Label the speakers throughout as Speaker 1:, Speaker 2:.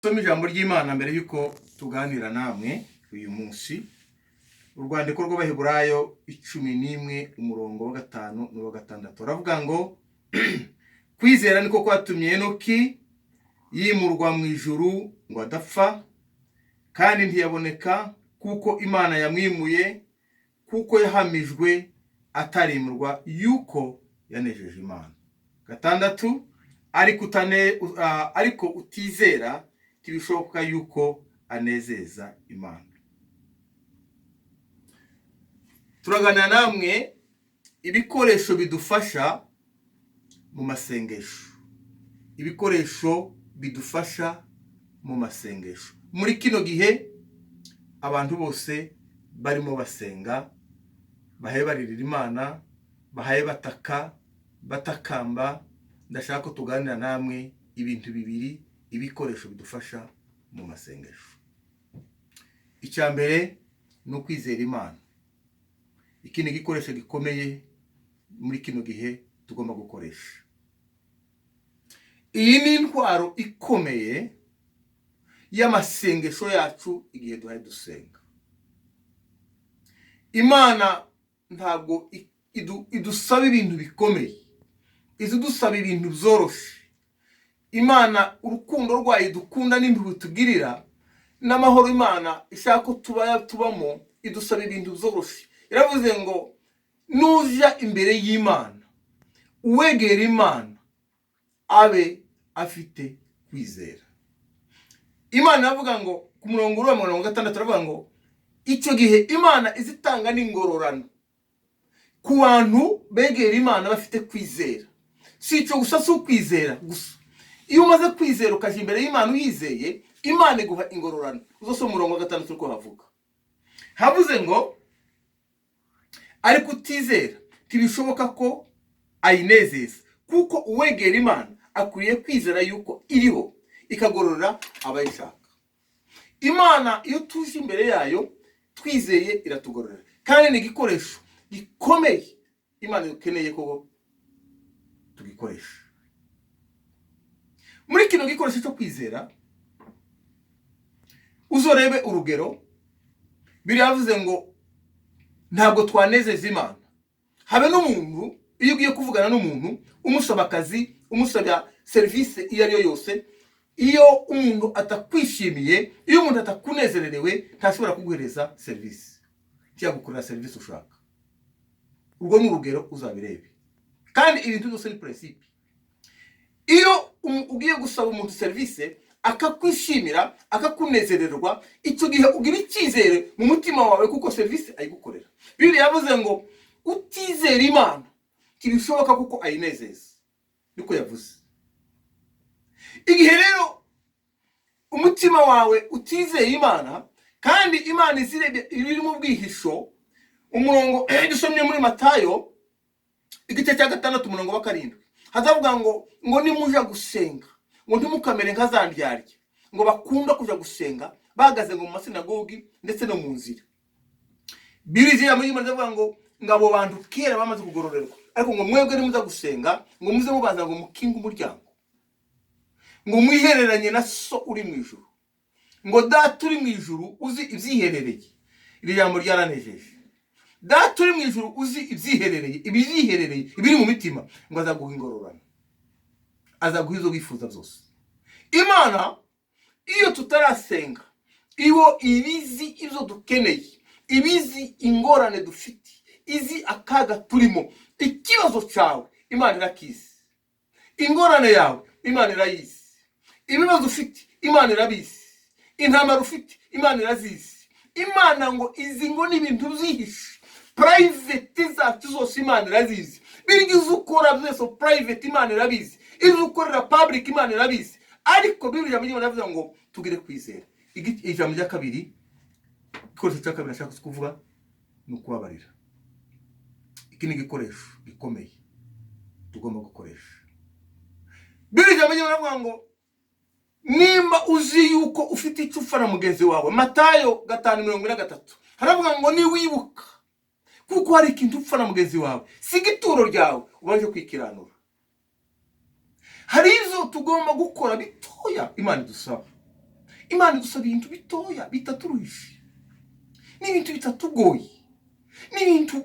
Speaker 1: Soma ijambo ry'Imana mbere yuko tuganira namwe uyu munsi. Urwandiko rw'Abaheburayo 11 umurongo wa 5 n'uwa 6 ravuga ngo kwizera niko kwatumye Enoki yimurwa mu ijuru ngo adapfa, kandi ntiyaboneka kuko Imana yamwimuye, kuko yahamijwe atarimurwa yuko yanejeje Imana. 6 ariko utizera tibishoboka yuko anezeza Imana. Turaganira namwe ibikoresho bidufasha mu masengesho. Ibikoresho bidufasha mu masengesho. Muri kino gihe abantu bose barimo basenga, bahaye baririra Imana, bahaye bataka, batakamba. Ndashaka ko tuganira namwe ibintu bibiri ibikoresho bidufasha mu masengesho. Icyambere no kwizera Imana. Iki ni gikoresho gikomeye muri kino gihe tugomba gukoresha. Iyi ni intwaro ikomeye y'amasengesho yacu igihe duhaye dusenga. Imana ntabwo idusaba ibintu bikomeye, idusaba ibintu byoroshye. Imana urukundo rwayo dukunda n'impuhwe tugirira n'amahoro Imana ishaka ko tubamo idusaba ibintu byoroshye. Yaravuze ngo nuja imbere y'Imana, uwegera Imana abe afite kwizera. Imana yavuga ngo ku murongo wa 6 ravuga ngo icyo gihe Imana izitanga n'ingororano ku bantu begera Imana bafite kwizera. Si icyo gusa, si ukwizera gusa. Iyo umaze kwizera ukaje imbere y'Imana uyizeye, Imana iguha ingororano. Uzose umurongo wa 6 uko havuga. Havuze ngo ariko utizera tibishoboka ko ayinezeza, kuko uwegera Imana akwiye kwizera yuko iriho ikagorora abayishaka. Imana iyo tuje imbere yayo twizeye iratugorora, kandi ni igikoresho gikomeye Imana ikeneye ko tugikoresha. Muri kino gikoresho cyo kwizera uzorebe urugero. Biravuze ngo ntabwo twanezeza Imana. Habe n'umuntu iyo ugiye kuvugana n'umuntu umusaba akazi, umusaba service iyo ari yo yose, iyo umuntu atakwishimiye, iyo umuntu atakunezererewe, ntashobora kuguhereza service cyangwa gukorera service ushaka. Urwo ni urugero uzabirebe. Kandi ibintu byose ni principe. Iyo ugiye gusaba umuntu service akakwishimira, akakunezererwa, icyo gihe ugira icyizere mu mutima wawe kuko service ayigukorera. Bibiliya yavuze ngo utizera Imana kibishoboka kuko ayinezeza. Niko yavuze. Igihe rero umutima wawe utizeye Imana, kandi Imana izirebye iri mu bwihisho, umurongo dusomye muri Matayo igice cya 6 umurongo wa 7 hazavuga ngo nimuja gusenga ngo ntimukamere nkazandyarya, ngo bakunda kuja gusenga bahagaze ngo mu masinagogi ndetse no mu nzira. Bibiliya muri Imana ivuga ngo ngabo bantu kera bamaze kugororerwa, ariko ngo mwebwe nimuza gusenga ngo muze mubanza ngo mukinga umuryango, ngo mwihereranye na so uri mu ijuru, ngo data uri mu ijuru uzi ibyiherereye. Iri jambo ryaranejeje. Data uri mu ijuru uzi ibyiherereye, ibiri mu mitima, ngo azaguha ingororano, azaguha izo wifuza byose. Imana iyo tutarasenga, iyo ibizi izo dukeneye, ibizi ingorane dufite, izi akaga turimo, ikibazo cyawe Imana irakizi, ingorane yawe Imana irayizi, ibibazo ufite Imana irabizi, intambara ufite Imana irazizi. Imana ngo izi ngo ni ibintu byihishe, private zacu zose Imana irazizi. Bigize ukora byose private Imana irabizi, izo ukorera public Imana irabizi. Ariko Bibiliya yavuze ngo tugire kwizera. Ijambo rya kabiri, igikoresho cya kabiri nashaka kuvuga ni ukubabarira. Iki ni igikoresho gikomeye tugomba gukoresha. Bibiliya yavuze ngo nimba uzi yuko ufite icyo ufana mugenzi wawe, Matayo 5:43 haravuga ngo ni wibuka kuko hari ikintu upfana mugenzi wawe, sigituro ryawe ubanje kwikiranura. Hari izo tugomba gukora bitoya Imana idusaba. Imana idusaba ibintu bitoya bitaturuhishe, n'ibintu bitatugoye, n'ibintu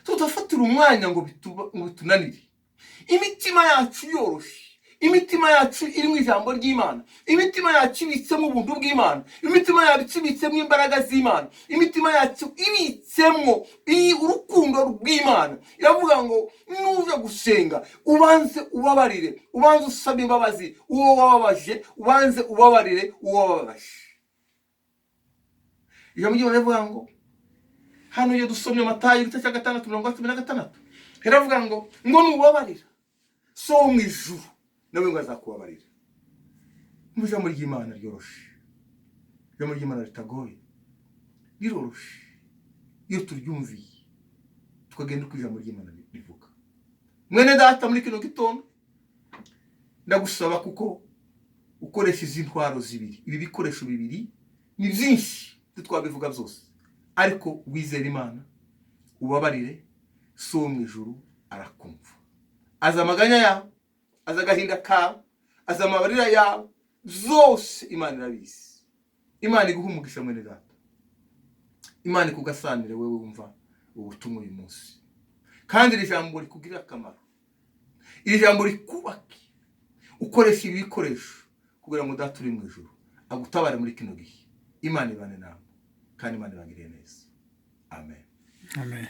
Speaker 1: tutafatira umwanya ngo bitunanire. Imitima yacu yoroshe, imitima yacu iri mu ijambo ry'Imana, imitima yacu ibitsemo ubuntu bw'Imana, imitima yacu ibitsemo imbaraga z'Imana, imitima yacu ibitsemo urukundo rw'Imana. Iravuga ngo nuje gusenga ubanze ubabarire, ubanze usabe imbabazi uwo wababaje, ubanze ubabarire uwo wababaje. Ijambo ry'Imana rivuga ngo hano iyo dusomye Matayo igice cya 6:16 heravuga ngo nubabarira so mu ijuru nawe ngo azakubabarira. Ijambo ry'Imana ryoroshe, ijambo ry'Imana ritagoye, riroroshe iyo turyumviye tukagenda uko ijambo ry'Imana rivuga. Mwene data, muri kino gitondo ndagusaba kuko ukoresha izi ntwaro zibiri, ibi bikoresho bibiri ni byinshi twabivuga byose, ariko wizera Imana ubabarire so mu ijuru arakumva. Aza amaganya yawe, aza agahinda kawe, aza amabarira yawe, zose Imana irabizi. Imana iguha umugisha mwene data, Imana ikugasanire wewe wumva ubutumwa uyu munsi, kandi iri jambo rikugirira akamaro, iri jambo rikubake. Ukoresha ibi bikoresho kugira ngo data uri mu ijuru agutabare muri kino gihe. Imana ibane nawe kandi Imana ibagirire neza. Amen.
Speaker 2: Amen.